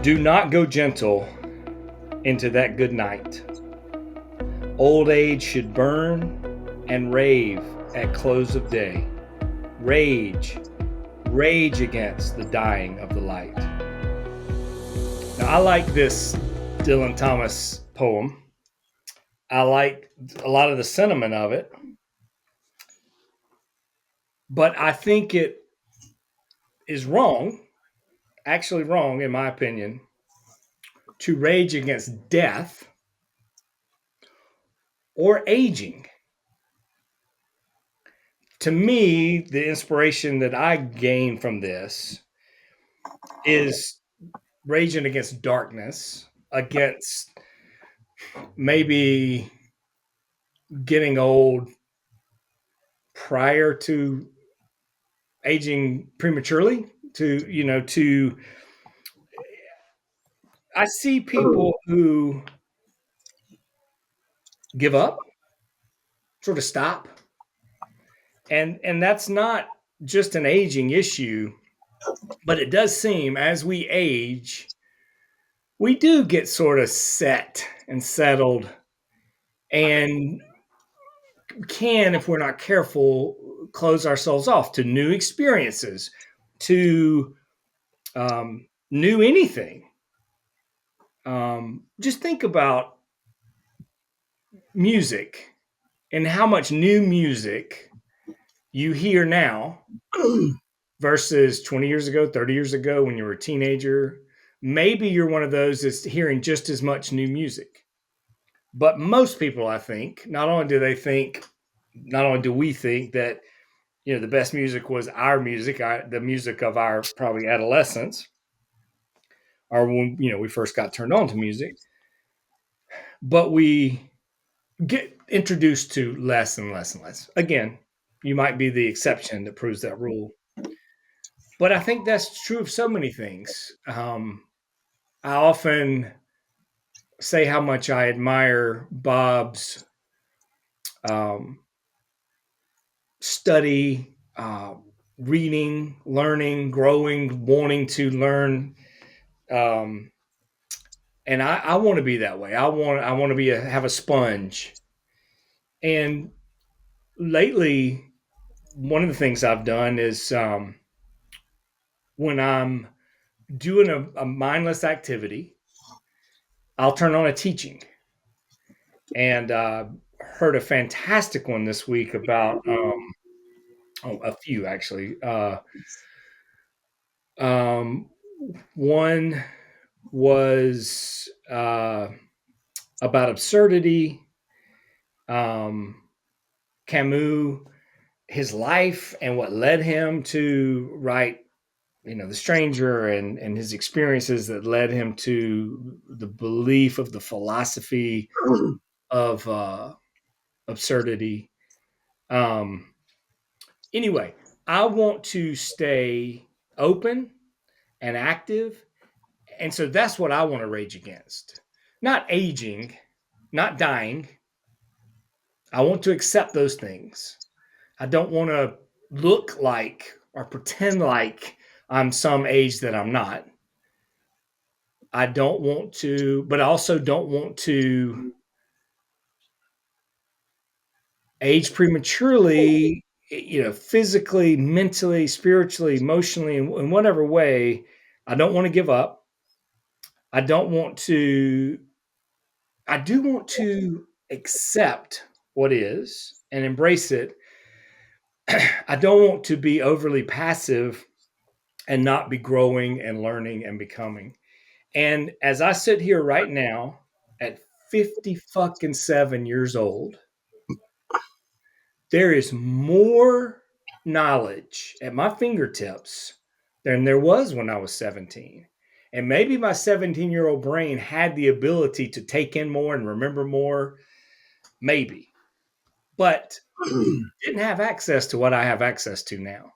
Do not go gentle into that good night. Old age should burn and rave at close of day. Rage, rage against the dying of the light. Now, I like this Dylan Thomas poem. I like a lot of the sentiment of it, but I think it is wrong, actually wrong, in my opinion, to rage against death or aging. To me, the inspiration that I gain from this is raging against darkness, against maybe getting old prior to aging prematurely. To I see people who give up, sort of stop, and that's not just an aging issue, but it does seem as we age, we do get sort of set and settled, and can, if we're not careful, close ourselves off to new experiences, to new anything. Just think about music and how much new music you hear now versus 20 years ago, 30 years ago when you were a teenager. Maybe you're one of those that's hearing just as much new music. But most people, I think, not only do we think that the best music was our music, the music of our probably adolescence, or when we first got turned on to music, but we get introduced to less and less and less. Again, you might be the exception that proves that rule, but I think that's true of so many things. I often say how much I admire Bob's um, study, reading, learning, growing, wanting to learn. Um, and I want to be that way. I want to have a sponge. And lately, one of the things I've done is when I'm doing a mindless activity, I'll turn on a teaching. And heard a fantastic one this week about a few actually. Um, One was about absurdity, um, Camus, his life, and what led him to write, The Stranger, and his experiences that led him to the belief of the philosophy of absurdity. Um, anyway, I want to stay open and active. And so that's what I want to rage against. Not aging, not dying. I want to accept those things. I don't want to look like or pretend like I'm some age that I'm not. I don't want to, but I also don't want to age prematurely, physically, mentally, spiritually, emotionally, in whatever way. I don't want to give up. I don't want to, I do want to accept what is and embrace it. I don't want to be overly passive and not be growing and learning and becoming. And as I sit here right now at 50 fucking 7 years old, there is more knowledge at my fingertips than there was when I was 17. And maybe my 17-year-old brain had the ability to take in more and remember more, maybe, but didn't have access to what I have access to now.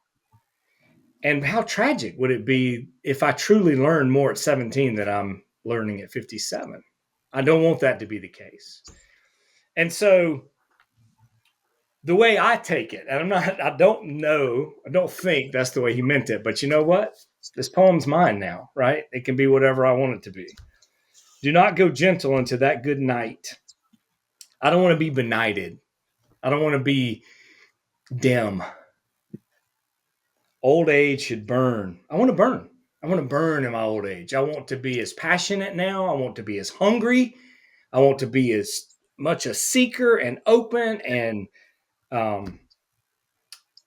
And how tragic would it be if I truly learned more at 17 than I'm learning at 57? I don't want that to be the case. And so the way I take it, and I don't think that's the way he meant it, but you know what? This poem's mine now, right? It can be whatever I want it to be. Do not go gentle into that good night. I don't want to be benighted. I don't want to be dim. Old age should burn. I want to burn. I want to burn in my old age. I want to be as passionate now. I want to be as hungry. I want to be as much a seeker and open and um,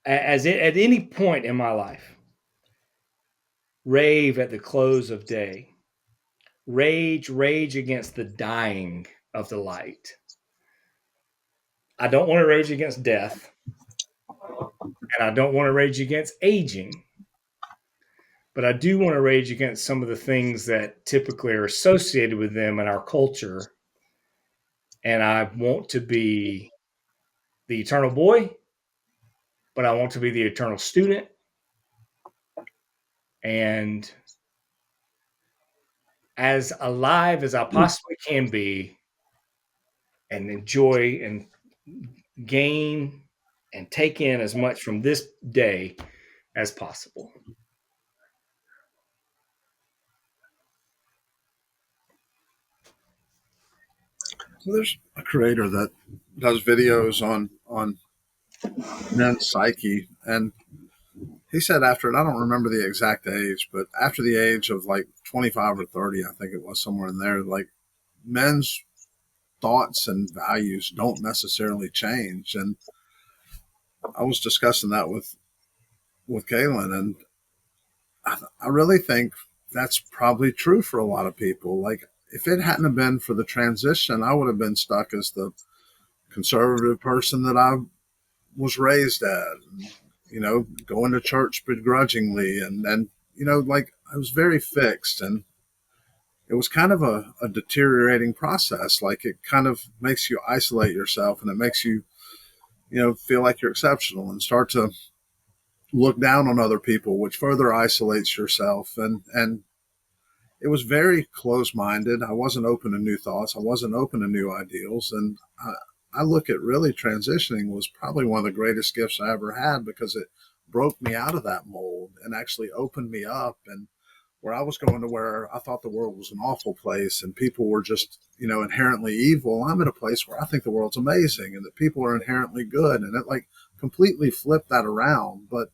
at any point in my life. Rave at the close of day. Rage against the dying of the light. I don't want to rage against death, and I don't want to rage against aging, but I do want to rage against some of the things that typically are associated with them in our culture. And I want to be the eternal boy, but I want to be the eternal student and as alive as I possibly can be and enjoy and gain and take in as much from this day as possible. So there's a creator that does videos on men's psyche, and he said after, and I don't remember the exact age, but after the age of like 25 or 30, I think it was somewhere in there, like men's thoughts and values don't necessarily change. And I was discussing that with Kaylin, and I really think that's probably true for a lot of people. Like if it hadn't have been for the transition, I would have been stuck as the conservative person that I was raised as, going to church begrudgingly. And like I was very fixed, and it was kind of a deteriorating process. Like it kind of makes you isolate yourself, and it makes you, feel like you're exceptional and start to look down on other people, which further isolates yourself. And it was very close minded. I wasn't open to new thoughts. I wasn't open to new ideals. And I look at really transitioning was probably one of the greatest gifts I ever had, because it broke me out of that mold and actually opened me up. And where I was going to where I thought the world was an awful place and people were just, inherently evil, I'm at a place where I think the world's amazing and that people are inherently good. And it like completely flipped that around. But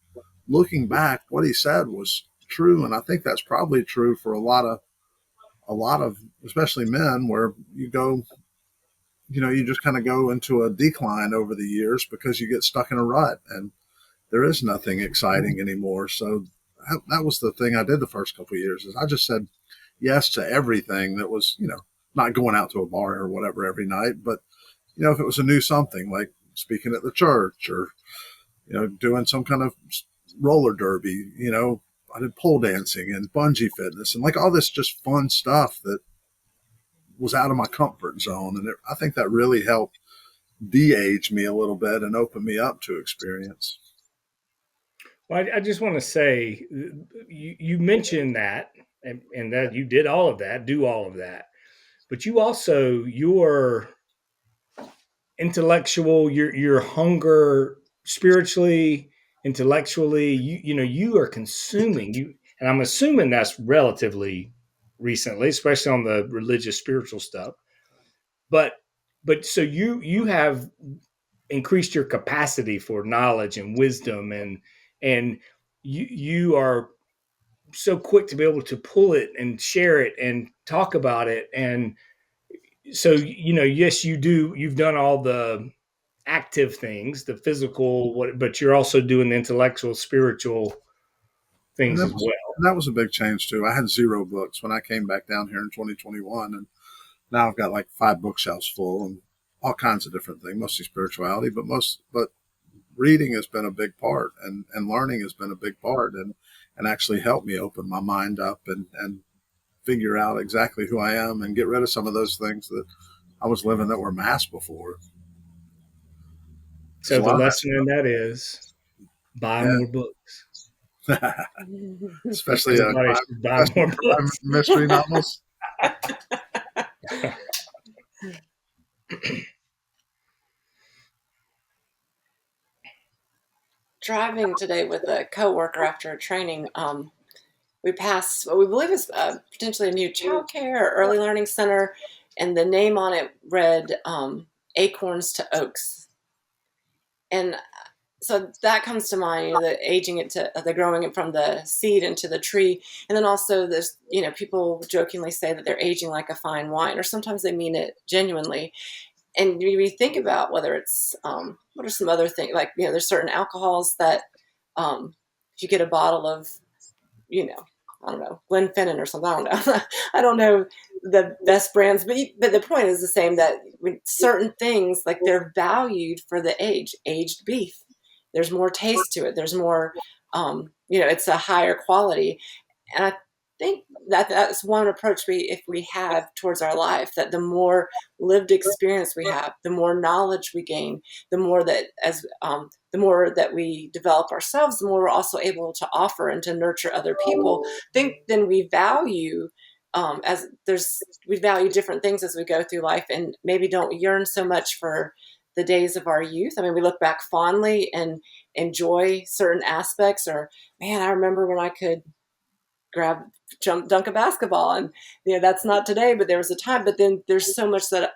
looking back, what he said was true. And I think that's probably true for a lot of especially men, where you go, you just kind of go into a decline over the years because you get stuck in a rut and there is nothing exciting anymore. So that was the thing I did the first couple of years, is I just said yes to everything that was, not going out to a bar or whatever every night, but if it was a new something like speaking at the church or, doing some kind of roller derby, I did pole dancing and bungee fitness and like all this just fun stuff that was out of my comfort zone. And I think that really helped de-age me a little bit and open me up to experience. Well, I just want to say you mentioned that and that you did all of that, do all of that, but you also your intellectual, your hunger spiritually, intellectually, you are consuming you, and I'm assuming that's relatively recently, especially on the religious spiritual stuff. But so you have increased your capacity for knowledge and wisdom and you are so quick to be able to pull it and share it and talk about it. And so yes, you've done all the active things, the physical, but you're also doing the intellectual, spiritual And things that as was well. and that was a big change too. I had 0 books when I came back down here in 2021, and now I've got like 5 bookshelves full and all kinds of different things, mostly spirituality, but reading has been a big part, and learning has been a big part, and actually helped me open my mind up and figure out exactly who I am and get rid of some of those things that I was living that were masked before. Because So a the lot of lesson in that is buy that, more books. yeah, especially Everybody crime, should buy especially more crime books. mystery novels. Driving today with a coworker after a training, we passed what we believe is potentially a new child care or early learning center, and the name on it read Acorns to Oaks. And so that comes to mind, the aging it to the growing it from the seed into the tree. And then also there's, people jokingly say that they're aging like a fine wine, or sometimes they mean it genuinely. And we think about whether it's, what are some other things, like, there's certain alcohols that if you get a bottle of, I don't know, Glenfiddich or something, I don't know. I don't know the best brands, but the point is the same, that with certain things, like, they're valued for the aged beef. There's more taste to it. There's more, it's a higher quality. And I think that's one approach if we have towards our life, that the more lived experience we have, the more knowledge we gain, the more that the more that we develop ourselves, the more we're also able to offer and to nurture other people. Then we value we value different things as we go through life, and maybe don't yearn so much for the days of our youth. I mean, we look back fondly and enjoy certain aspects, or, man, I remember when I could dunk a basketball, and that's not today, but there was a time. But then there's so much that,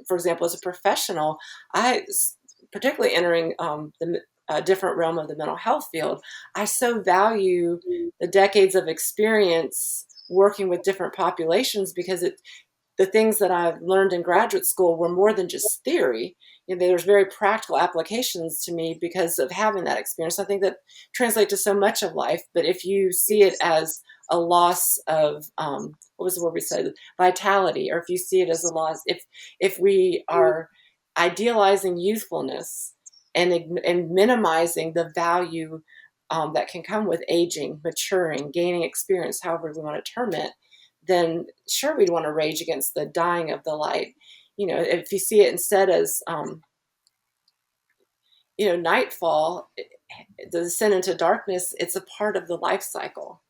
for example, as a professional, I, particularly entering the different realm of the mental health field, I so value the decades of experience working with different populations, because the things that I've learned in graduate school were more than just theory. There's very practical applications to me because of having that experience. I think that translates to so much of life. But if you see it as a loss of, what was the word we said, vitality, or if you see it as a loss, if we are idealizing youthfulness and minimizing the value that can come with aging, maturing, gaining experience, however we want to term it, then sure, we'd want to rage against the dying of the light. If you see it instead as, nightfall, the descent into darkness, it's a part of the life cycle.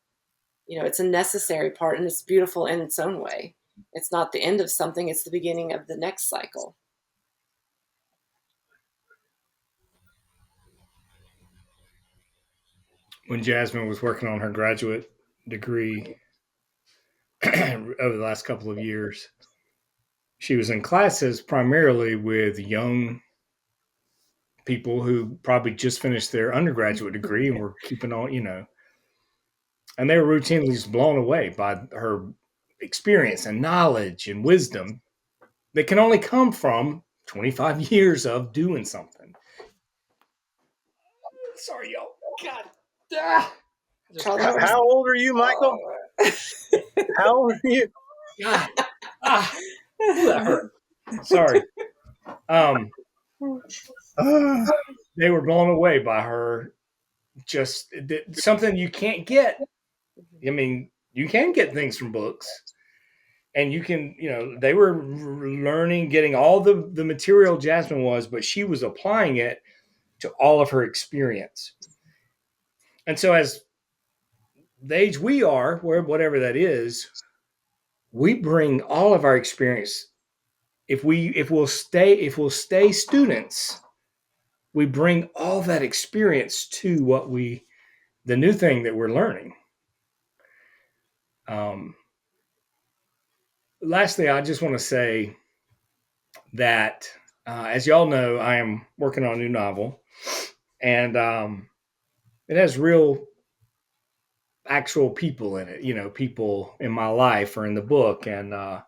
It's a necessary part, and it's beautiful in its own way. It's not the end of something, it's the beginning of the next cycle. When Jasmine was working on her graduate degree over the last couple of years, she was in classes primarily with young people who probably just finished their undergraduate degree and were keeping on, and they were routinely just blown away by her experience and knowledge and wisdom that can only come from 25 years of doing something. Sorry, y'all. God. How old are you, Michael? How old are you? God. Ooh, that hurt. Sorry. They were blown away by her. Just something you can't get. I mean, you can get things from books, and you can, they were learning, getting all the material Jasmine was, but she was applying it to all of her experience. And so, as the age we are, whatever that is, we bring all of our experience. If we'll stay students, we bring all that experience to the new thing that we're learning. Lastly, I just want to say that, as y'all know, I am working on a new novel, and it has real, actual people in it. People in my life or in the book, and I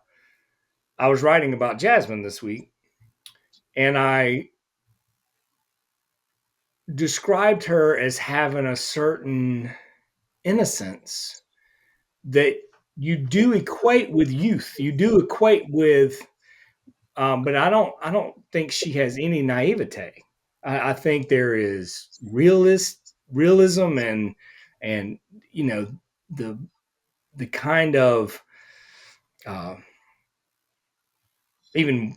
was writing about Jasmine this week, and I described her as having a certain innocence that you do equate with youth. You do equate with, but I don't think she has any naivete. I think there is realism and the kind of even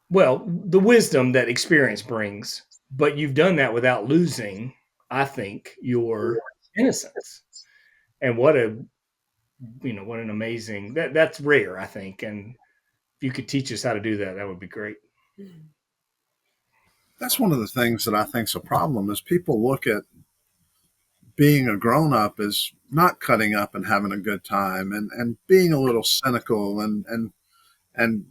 the wisdom that experience brings. But you've done that without losing, I think, your innocence. And what an amazing, that's rare, I think. And if you could teach us how to do that, that would be great. That's one of the things that I think is a problem, is people look at being a grown up is not cutting up and having a good time and being a little cynical and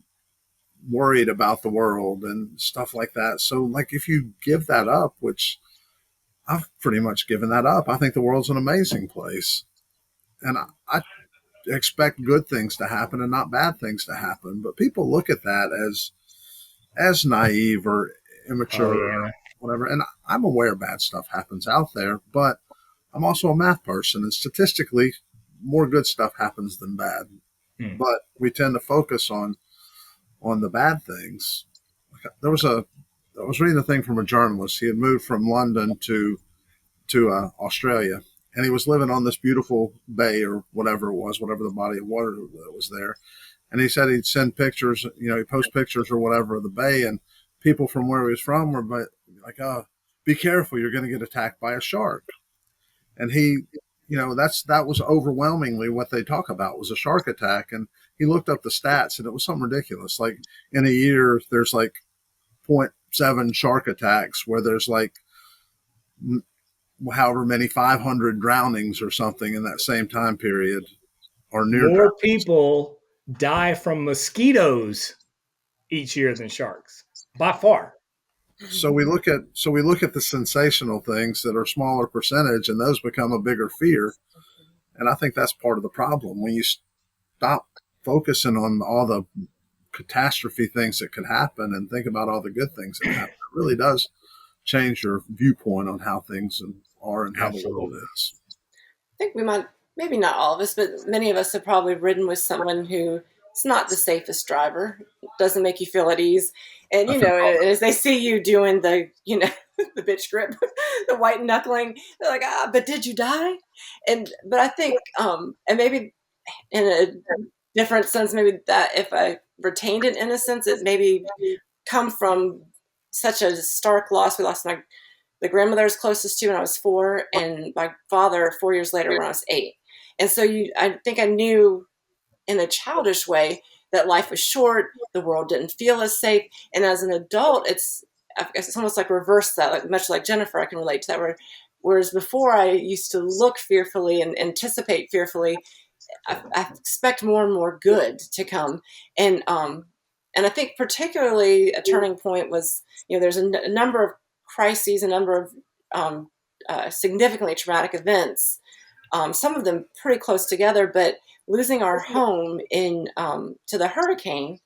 worried about the world and stuff like that. So like if you give that up, which I've pretty much given that up, I think the world's an amazing place. And I expect good things to happen and not bad things to happen. But people look at that as naive or immature or whatever. And I'm aware bad stuff happens out there, but I'm also a math person, and statistically, more good stuff happens than bad. But we tend to focus on the bad things. I was reading a thing from a journalist. He had moved from London to Australia, and he was living on this beautiful bay or whatever it was, whatever the body of water that was there. And he said he'd send pictures, he'd post pictures or whatever of the bay, and people from where he was from were like, "Oh, be careful, you're going to get attacked by a shark." And he, that was overwhelmingly what they talk about was a shark attack. And he looked up the stats, and it was something ridiculous. Like in a year, there's like 0.7 shark attacks, where there's like however many 500 drownings or something in that same time period, or near more drownings. People die from mosquitoes each year than sharks by far. So we look at the sensational things that are smaller percentage, and those become a bigger fear. And I think that's part of the problem. When you stop focusing on all the catastrophe things that could happen and think about all the good things that happen, it really does change your viewpoint on how things are and how the world is. I think we might, maybe not all of us, but many of us have probably ridden with someone who is not the safest driver, doesn't make you feel at ease. And, as they see you doing the, the bitch grip, the white knuckling, they're like, but did you die? But I think, and maybe in a different sense, maybe that if I retained an innocence, it maybe come from such a stark loss. We lost the grandmother I was closest to when I was 4, and my father 4 years later when I was 8. And so I think I knew in a childish way that life was short, the world didn't feel as safe. And as an adult, it's almost like reverse that, like much like Jennifer, I can relate to that. Whereas before I used to look fearfully and anticipate fearfully, I expect more and more good to come. And I think particularly a turning point was, there's a number of crises, a number of significantly traumatic events, some of them pretty close together, but losing our home to the hurricane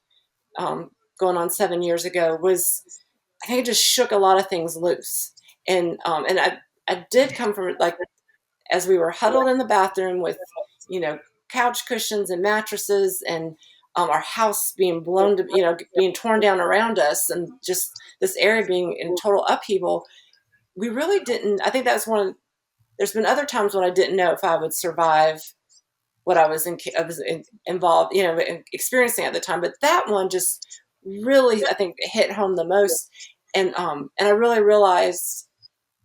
going on 7 years ago I think it just shook a lot of things loose. And I did come from, like, as we were huddled in the bathroom with, couch cushions and mattresses, and our house being blown to, being torn down around us, and just this area being in total upheaval. We really didn't, I think that's there's been other times when I didn't know if I would survive what I was involved, in experiencing at the time. But that one just really, I think, hit home the most. And I really realized,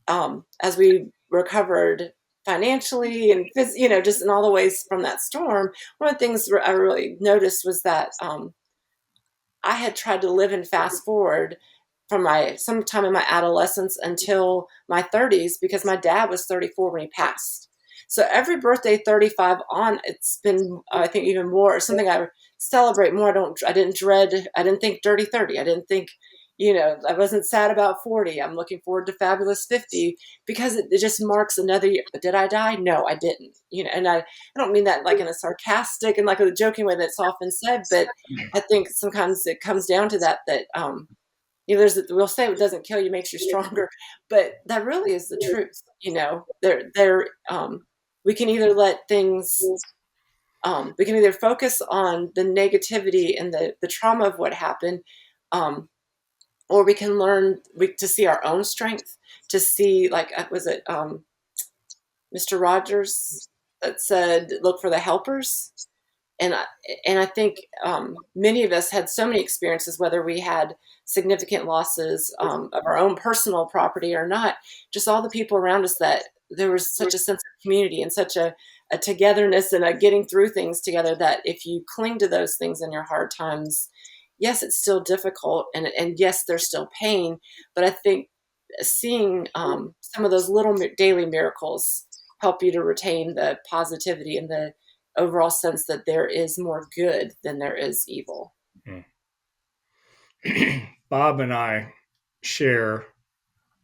as we recovered financially and, just in all the ways from that storm, one of the things I really noticed was that I had tried to live in fast forward from sometime in my adolescence until my 30s, because my dad was 34 when he passed. So every birthday 35 on, it's been, I think, even more something I celebrate more. I didn't think dirty 30. I didn't think, I wasn't sad about 40. I'm looking forward to fabulous 50, because it just marks another year. But did I die? No, I didn't. And I don't mean that like in a sarcastic and like a joking way that's often said, but I think sometimes it comes down to that we'll say it doesn't kill you, makes you stronger, but that really is the truth. We can either let things, we can either focus on the negativity and the trauma of what happened, or we can learn to see our own strength, to see, like, was it Mr. Rogers that said, look for the helpers? And I think many of us had so many experiences, whether we had significant losses of our own personal property or not, just all the people around us, that there was such a sense of community and such a togetherness and a getting through things together, that if you cling to those things in your hard times, yes, it's still difficult, and yes, there's still pain. But I think seeing some of those little daily miracles help you to retain the positivity and the overall sense that there is more good than there is evil. Bob and I share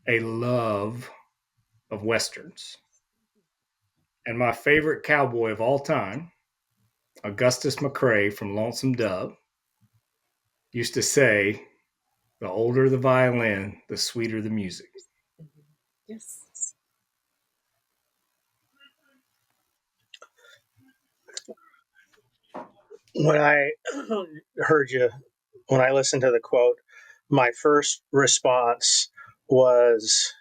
a love of Westerns. And my favorite cowboy of all time, Augustus McCrae from Lonesome Dove, used to say, the older the violin, the sweeter the music. Yes. When I heard you, when I listened to the quote, my first response was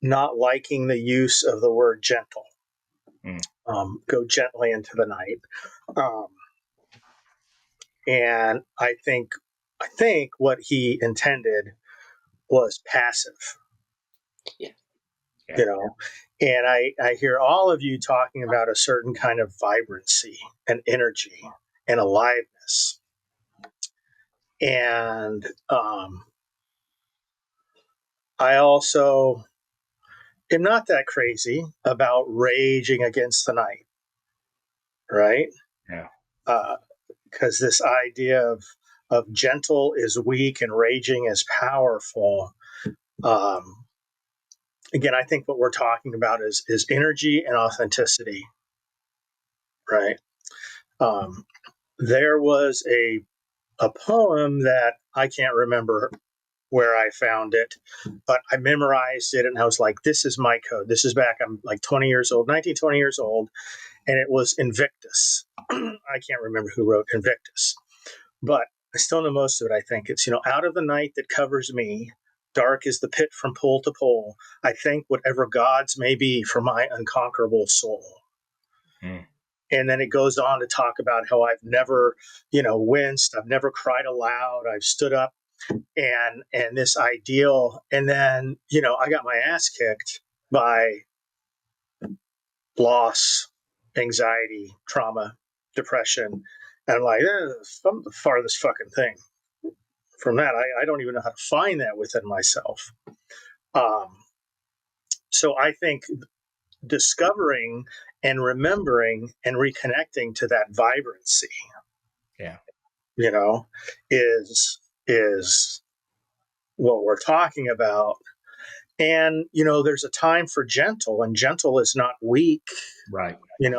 not liking the use of the word gentle. Go gently into the night. And I think what he intended was passive. Yeah. You know, and I hear all of you talking about a certain kind of vibrancy and energy and aliveness. And I also am not that crazy about raging against the night, right? Yeah. Because this idea of gentle is weak and raging is powerful. Again, I think what we're talking about is energy and authenticity, right? There was a poem that I can't remember where I found it, but I memorized it and I was like, this is my code. This is back, I'm like 20 years old, 19, 20 years old. And it was Invictus. I can't remember who wrote Invictus, but I still know most of it. I think it's, out of the night that covers me, dark is the pit from pole to pole. I thank whatever gods may be for my unconquerable soul. And then it goes on to talk about how I've never, winced. I've never cried aloud. I've stood up and this ideal. And then, I got my ass kicked by loss, anxiety, trauma, depression. And I'm like, I'm the farthest fucking thing from that. I don't even know how to find that within myself. So I think discovering and remembering and reconnecting to that vibrancy, is what we're talking about. And, there's a time for gentle, and gentle is not weak. Right. In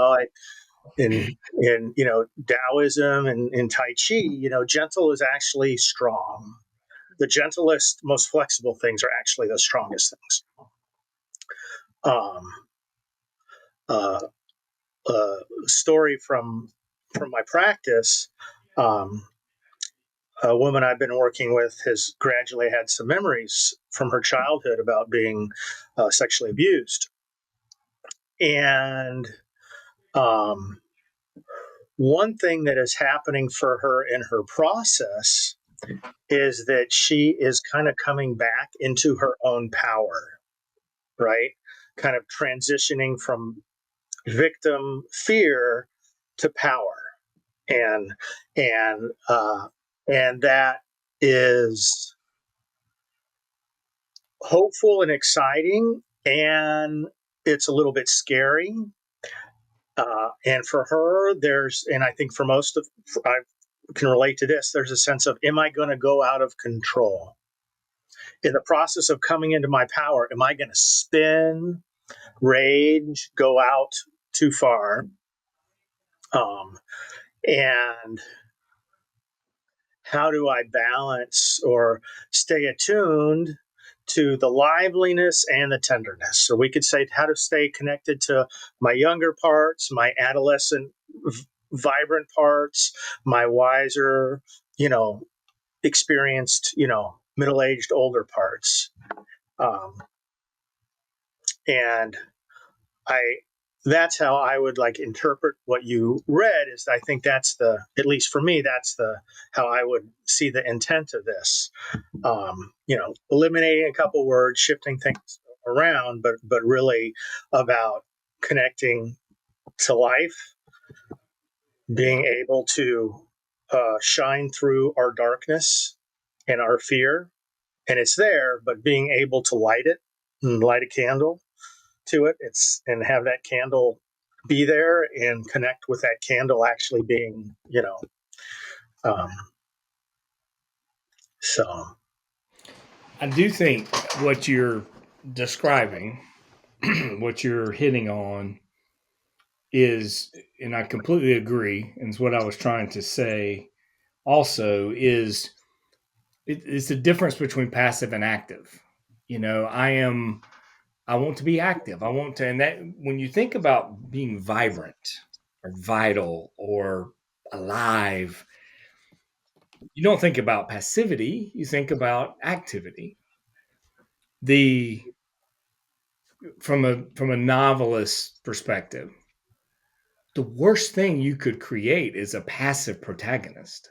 Taoism and in Tai Chi, gentle is actually strong. The gentlest, most flexible things are actually the strongest things. Story from my practice. A woman I've been working with has gradually had some memories from her childhood about being sexually abused. And one thing that is happening for her in her process is that she is kind of coming back into her own power, right? Kind of transitioning from victim fear to power. And that is hopeful and exciting, and it's a little bit scary. And for her, and I think for most of, I can relate to this, there's a sense of, am I going to go out of control? In the process of coming into my power, am I going to spin, rage, go out too far? And how do I balance or stay attuned to the liveliness and the tenderness? So we could say how to stay connected to my younger parts, my adolescent, vibrant parts, my wiser, experienced, middle-aged, older parts. And that's how I would interpret what you read. Is I think that's at least for me, that's how I would see the intent of this. Eliminating a couple words, shifting things around, but really about connecting to life, being able to shine through our darkness and our fear, and it's there, but being able to light it and light a candle to it. It's and have that candle be there and connect with that candle actually being, um, so I do think what you're describing, what you're hitting on, is, and I completely agree, and it's what I was trying to say also, is it's the difference between passive and active. I want to be active. I want to, and that when you think about being vibrant or vital or alive, you don't think about passivity, you think about activity. The from a novelist perspective, the worst thing you could create is a passive protagonist.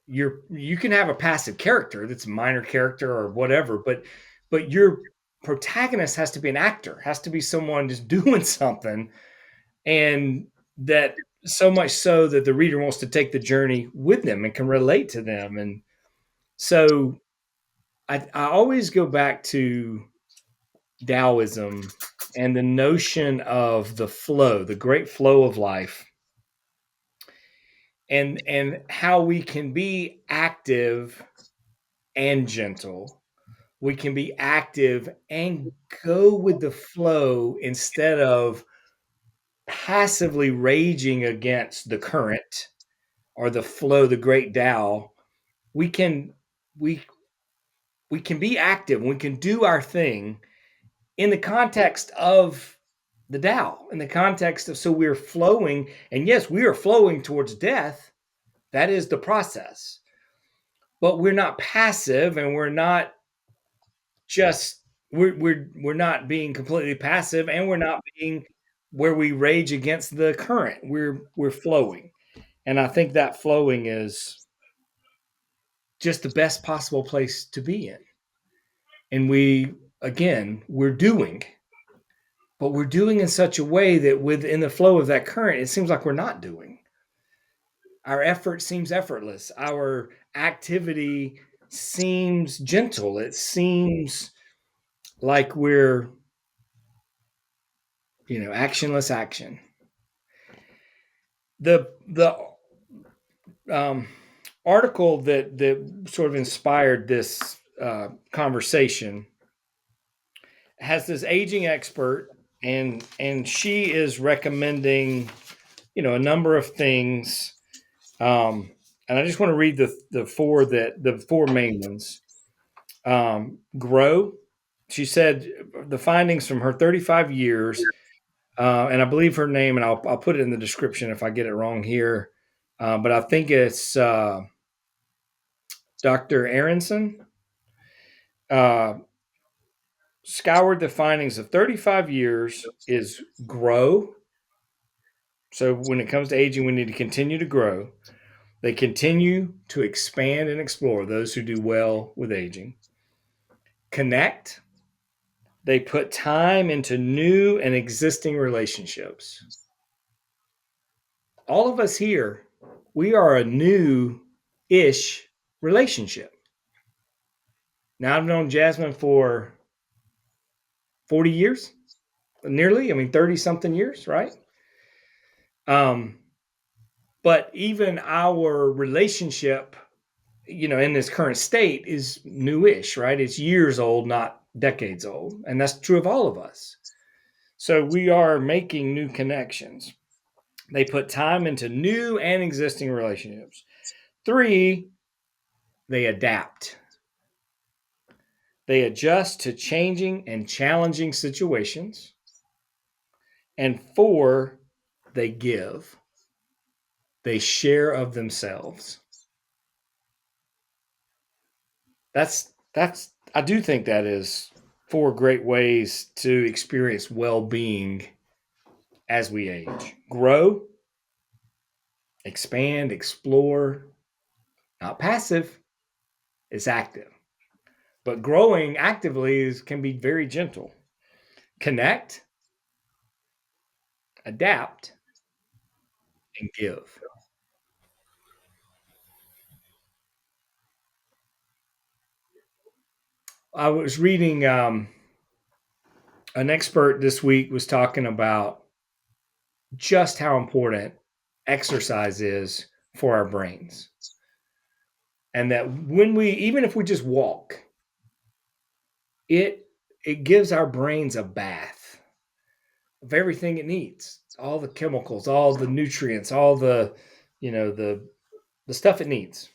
You can have a passive character that's a minor character or whatever, but your protagonist has to be an actor, has to be someone just doing something, and that so much so that the reader wants to take the journey with them and can relate to them. And so I always go back to Taoism and the notion of the flow, the great flow of life, and how we can be active and gentle. We can be active and go with the flow instead of passively raging against the current or the flow, the great Tao. We can we we can be active. We can do our thing in the context of the Tao, in the context of, so we're flowing, and yes, we are flowing towards death. That is the process, but we're not passive, and we're not just we're not being completely passive, and we're not being where we rage against the current. We're flowing, and I think that flowing is just the best possible place to be in. And we're doing, but we're doing in such a way that within the flow of that current, it seems like we're not doing. Our effort seems effortless. Our activity seems gentle. It seems like we're, actionless action. The um, article that sort of inspired this conversation has this aging expert, and she is recommending, a number of things. And I just want to read the four main ones. Grow. She said the findings from her 35 years, and I believe her name, and I'll put it in the description if I get it wrong here. But I think it's Dr. Aronson. Uh, Scoured the findings of 35 years is grow. So when it comes to aging, we need to continue to grow. They continue to expand and explore, those who do well with aging. Connect. They put time into new and existing relationships. All of us here, we are a new-ish relationship. Now, I've known Jasmine for 40 years, nearly. 30 something years, right? But even our relationship, in this current state is newish, right? It's years old, not decades old. And that's true of all of us. So we are making new connections. They put time into new and existing relationships. 3, they adapt. They adjust to changing and challenging situations. And 4, they give. They share of themselves. That's I do think that is 4 great ways to experience well-being as we age. Grow, expand, explore, not passive, it's active. But growing actively can be very gentle. Connect, adapt, and give. I was reading an expert this week was talking about just how important exercise is for our brains. And that when we, even if we just walk, it gives our brains a bath of everything it needs, all the chemicals, all the nutrients, all the, the stuff it needs.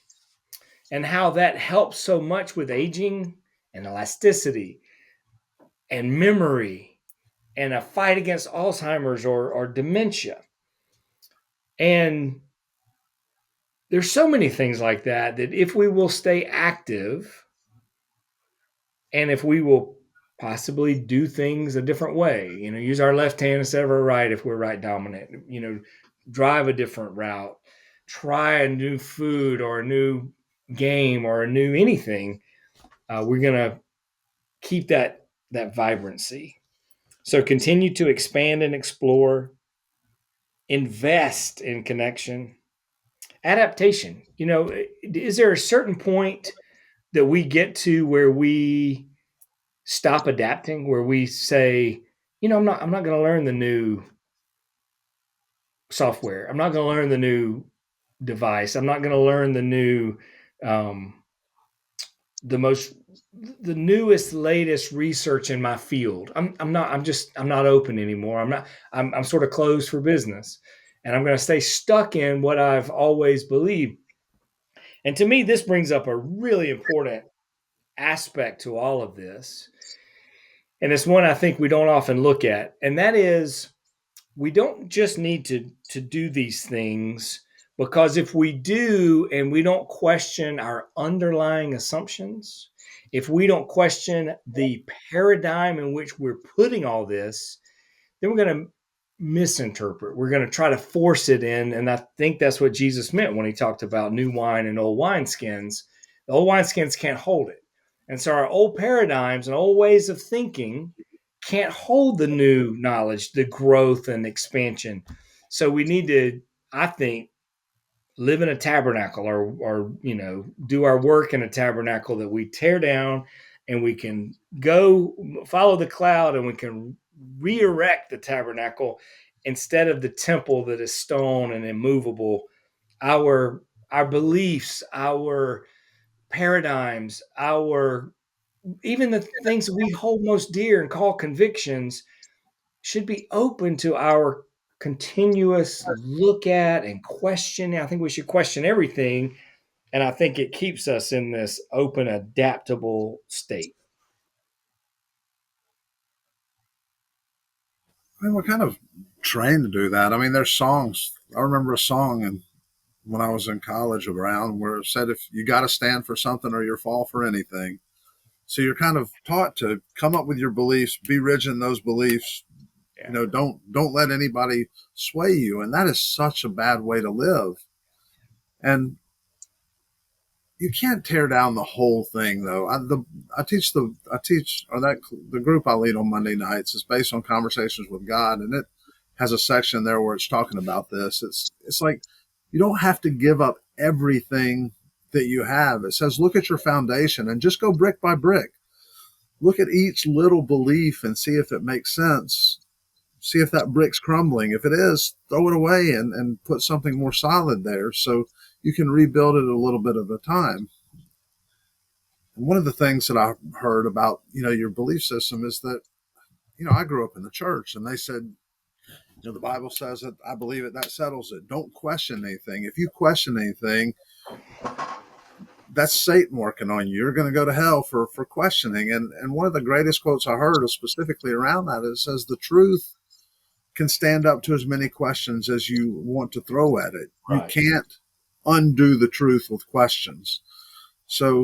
And how that helps so much with aging and elasticity and memory and a fight against Alzheimer's or dementia. And there's so many things like that if we will stay active and if we will possibly do things a different way, use our left hand instead of our right if we're right dominant, drive a different route, try a new food or a new game or a new anything, we're going to keep that vibrancy. So continue to expand and explore, invest in connection, adaptation. Is there a certain point that we get to where we stop adapting, where we say, I'm not going to learn the new software. I'm not going to learn the new device. I'm not going to learn the new, the newest, latest research in my field. I'm not open anymore. I'm sort of closed for business, and I'm going to stay stuck in what I've always believed. And to me, this brings up a really important aspect to all of this. And it's one I think we don't often look at. And that is, we don't just need to do these things, because if we do and we don't question our underlying assumptions, if we don't question the paradigm in which we're putting all this, then we're going to misinterpret. We're going to try to force it in. And I think that's what Jesus meant when he talked about new wine and old wineskins. The old wineskins can't hold it. And so our old paradigms and old ways of thinking can't hold the new knowledge, the growth and expansion. So we need to, I think, live in a tabernacle or do our work in a tabernacle that we tear down, and we can go follow the cloud and we can re-erect the tabernacle instead of the temple that is stone and immovable. Our beliefs, our paradigms, even the things that we hold most dear and call convictions should be open to our continuous look at and question. I think we should question everything. And I think it keeps us in this open, adaptable state. I mean, we're kind of trained to do that. I mean, there's songs. I remember a song when I was in college around where it said, if you got to stand for something or you'll fall for anything. So you're kind of taught to come up with your beliefs, be rigid in those beliefs. Yeah. Don't let anybody sway you. And that is such a bad way to live. And you can't tear down the whole thing, though. The group I lead on Monday nights is based on Conversations with God, and it has a section there where it's talking about this. It's like, you don't have to give up everything that you have. It says, look at your foundation and just go brick by brick. Look at each little belief and see if it makes sense. See if that brick's crumbling. If it is, throw it away and put something more solid there so you can rebuild it a little bit at a time. And one of the things that I heard about, your belief system is that, I grew up in the church, and they said, the Bible says it, I believe it, that settles it. Don't question anything. If you question anything, that's Satan working on you. You're going to go to hell for questioning. And one of the greatest quotes I heard is specifically around that. It says, the truth can stand up to as many questions as you want to throw at it. Right. You can't undo the truth with questions. So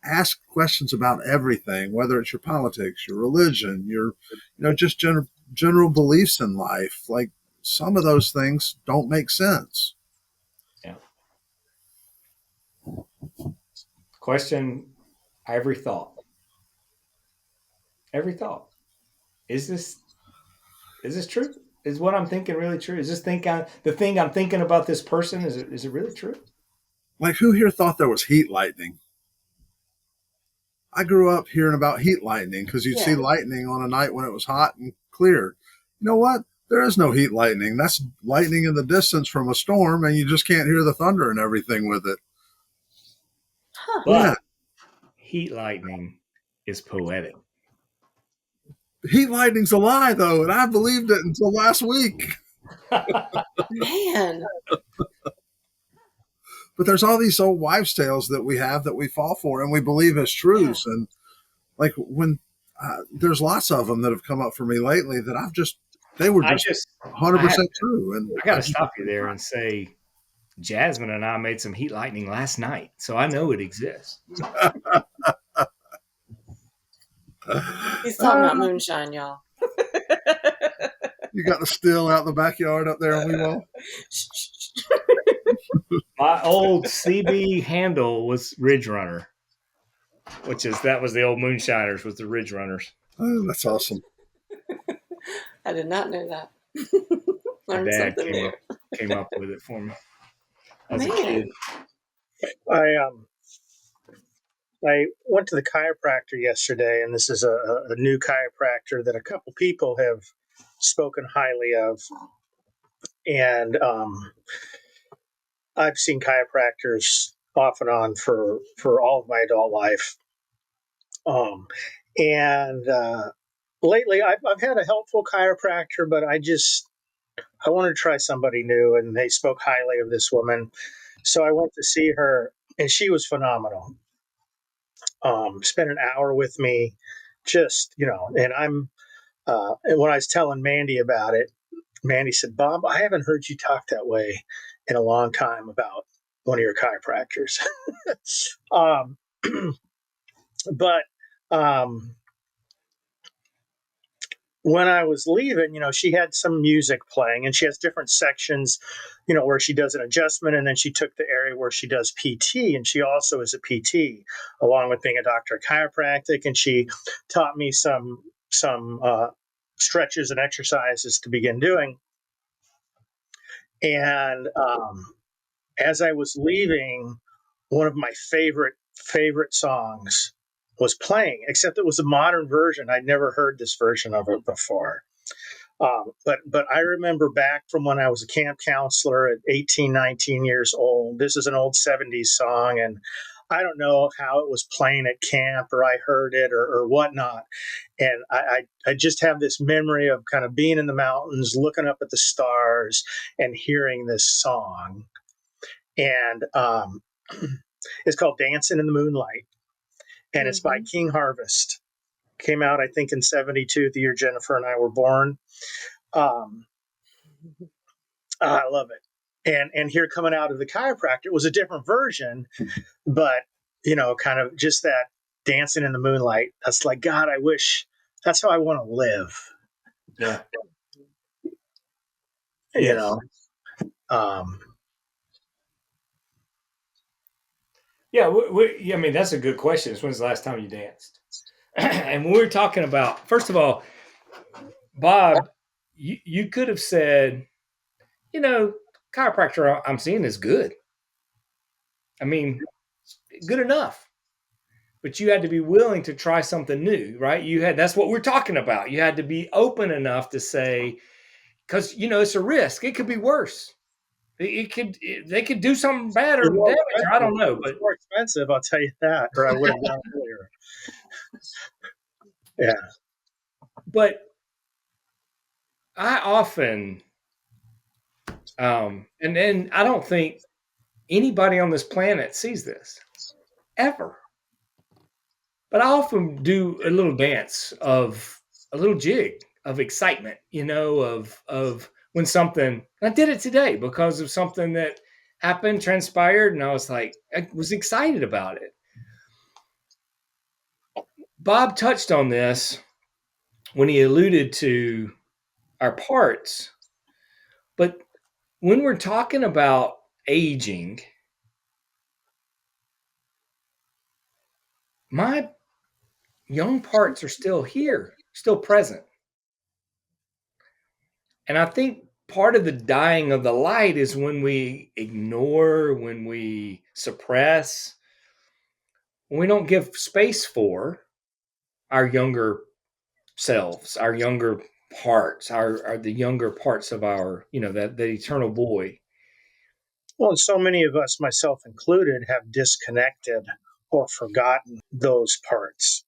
ask questions about everything, whether it's your politics, your religion, your, just general beliefs in life. Like, some of those things don't make sense. Yeah. Question every thought. Every thought. Is this true? Is what I'm thinking really true? Is this the thing I'm thinking about this person, is it really true? Like, who here thought there was heat lightning? I grew up hearing about heat lightning because you'd see Yeah. lightning on a night when it was hot and clear. You know what? There is no heat lightning. That's lightning in the distance from a storm, and you just can't hear the thunder and everything with it. Huh. But Yeah. heat lightning is poetic. Heat lightning's a lie, though, and I believed it until last week. Man. But there's all these old wives' tales that we have that we fall for and we believe as truths. Yeah. And like when there's lots of them that have come up for me lately that they were just 100% true. And I got to stop you there and say, Jasmine and I made some heat lightning last night, so I know it exists. He's talking about moonshine, y'all. You got the still out in the backyard up there in Weewall? My old CB handle was Ridge Runner, that was the old moonshiners, was the Ridge Runners. Oh, that's awesome. I did not know that. My Learned dad something new. came up with it for me as a Man. kid. I went to the chiropractor yesterday, and this is a new chiropractor that a couple people have spoken highly of. And I've seen chiropractors off and on for all of my adult life. And lately, I've had a helpful chiropractor, but I wanted to try somebody new, and they spoke highly of this woman. So I went to see her, and she was phenomenal. Spent an hour with me, and and when I was telling Mandy about it, Mandy said, "Bob, I haven't heard you talk that way in a long time about one of your chiropractors." But when I was leaving, she had some music playing, and she has different sections, where she does an adjustment, and then she took the area where she does PT, and she also is a PT, along with being a doctor of chiropractic, and she taught me some stretches and exercises to begin doing. And as I was leaving, one of my favorite songs was playing, except it was a modern version. I'd never heard this version of it before. But I remember back from when I was a camp counselor at 18, 19 years old. This is an old 70s song, and I don't know how it was playing at camp, or I heard it, or whatnot. And I just have this memory of kind of being in the mountains, looking up at the stars, and hearing this song. And it's called "Dancing in the Moonlight," and it's by King Harvest. Came out, I think, in 72, the year Jennifer and I were born. I love it. And here, coming out of the chiropractor, was a different version, but kind of just that dancing in the moonlight. That's like, God, I wish that's how I want to live. Yeah. Yeah, I mean, that's a good question. When's the last time you danced? And when we're talking about, first of all, Bob, you could have said, chiropractor I'm seeing is good. I mean, good enough. But you had to be willing to try something new, right? That's what we're talking about. You had to be open enough to say, because it's a risk. It could be worse. They could do something bad or damage. I don't know, but it's more expensive. I'll tell you that, or I would have done it earlier. Yeah, but I often, and then I don't think anybody on this planet sees this ever. But I often do a little dance of a little jig of excitement, of when something. I did it today because of something that happened, transpired, and I was excited about it. Bob touched on this when he alluded to our parts, but when we're talking about aging, my young parts are still here, still present. And I think part of the dying of the light is when we ignore, when we suppress, we don't give space for our younger selves, our younger parts, our the younger parts of our, that eternal boy. Well, and so many of us, myself included, have disconnected or forgotten those parts.